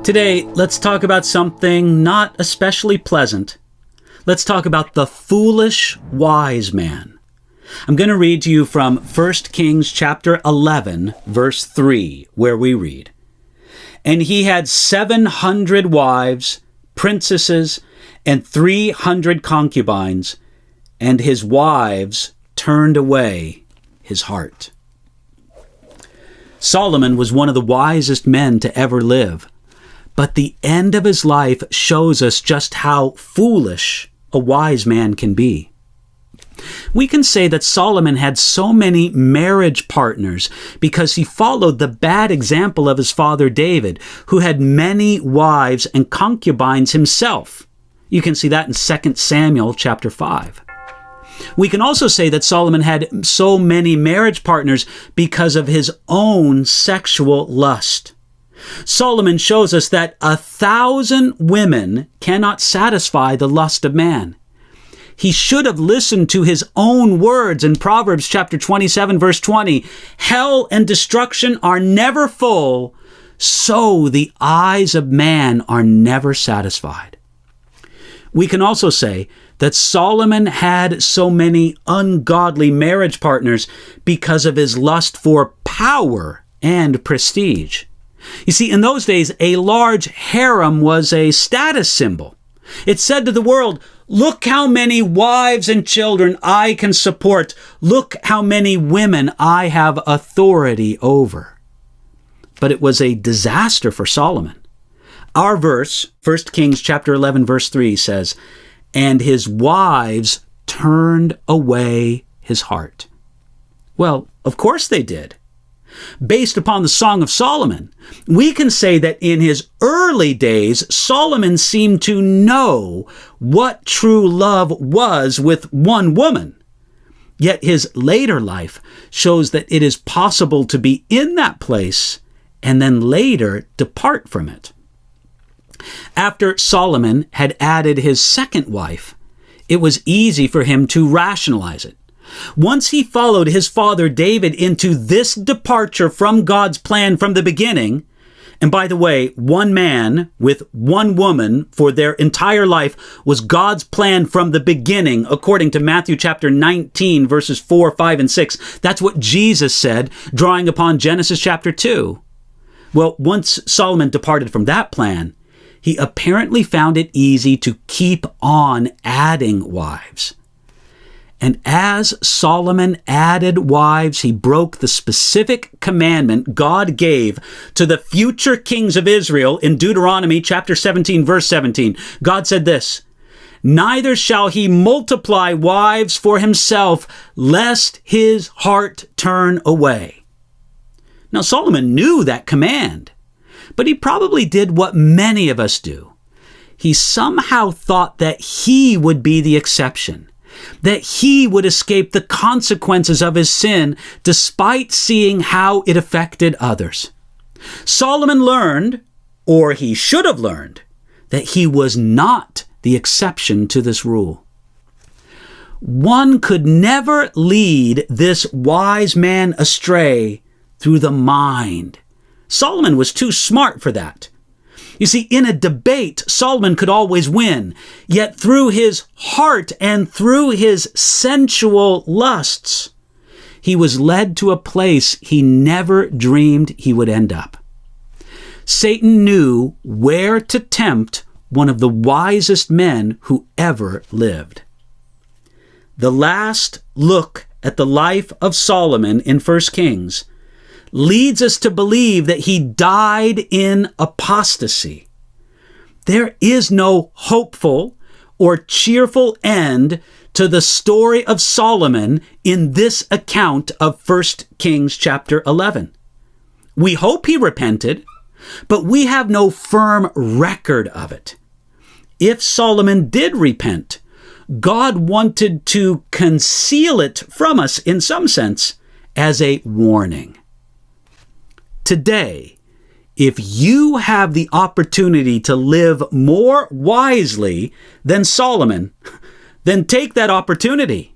Today, let's talk about something not especially pleasant. Let's talk about the foolish wise man. I'm going to read to you from 1 Kings chapter 11, verse 3, where we read, "And he had 700 wives, princesses, and 300 concubines, and his wives turned away his heart." Solomon was one of the wisest men to ever live, but the end of his life shows us just how foolish a wise man can be. We can say that Solomon had so many marriage partners because he followed the bad example of his father David, who had many wives and concubines himself. You can see that in 2 Samuel chapter 5. We can also say that Solomon had so many marriage partners because of his own sexual lust. Solomon shows us that 1,000 women cannot satisfy the lust of man. He should have listened to his own words in Proverbs chapter 27, verse 20. "Hell and destruction are never full, so the eyes of man are never satisfied." We can also say that Solomon had so many ungodly marriage partners because of his lust for power and prestige. You see, in those days, a large harem was a status symbol. It said to the world, "Look how many wives and children I can support. Look how many women I have authority over." But it was a disaster for Solomon. Our verse, 1 Kings chapter 11, verse 3 says, "And his wives turned away his heart." Well, of course they did. Based upon the Song of Solomon, we can say that in his early days, Solomon seemed to know what true love was with one woman. Yet his later life shows that it is possible to be in that place and then later depart from it. After Solomon had added his second wife, it was easy for him to rationalize it. Once he followed his father David into this departure from God's plan from the beginning, and by the way, one man with one woman for their entire life was God's plan from the beginning, according to Matthew chapter 19, verses 4, 5, and 6. That's what Jesus said, drawing upon Genesis chapter 2. Well, once Solomon departed from that plan, he apparently found it easy to keep on adding wives. And as Solomon added wives, he broke the specific commandment God gave to the future kings of Israel in Deuteronomy chapter 17, verse 17. God said this, "Neither shall he multiply wives for himself, lest his heart turn away." Now, Solomon knew that command, but he probably did what many of us do. He somehow thought that he would be the exception, that he would escape the consequences of his sin despite seeing how it affected others. Solomon learned, or he should have learned, that he was not the exception to this rule. One could never lead this wise man astray through the mind. Solomon was too smart for that. You see, in a debate, Solomon could always win, yet through his heart and through his sensual lusts, he was led to a place he never dreamed he would end up. Satan knew where to tempt one of the wisest men who ever lived. The last look at the life of Solomon in 1 Kings leads us to believe that he died in apostasy. There is no hopeful or cheerful end to the story of Solomon in this account of 1 Kings chapter 11. We hope he repented, but we have no firm record of it. If Solomon did repent, God wanted to conceal it from us in some sense as a warning. Today, if you have the opportunity to live more wisely than Solomon, then take that opportunity.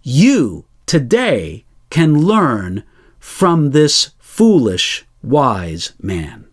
You today can learn from this foolish wise man.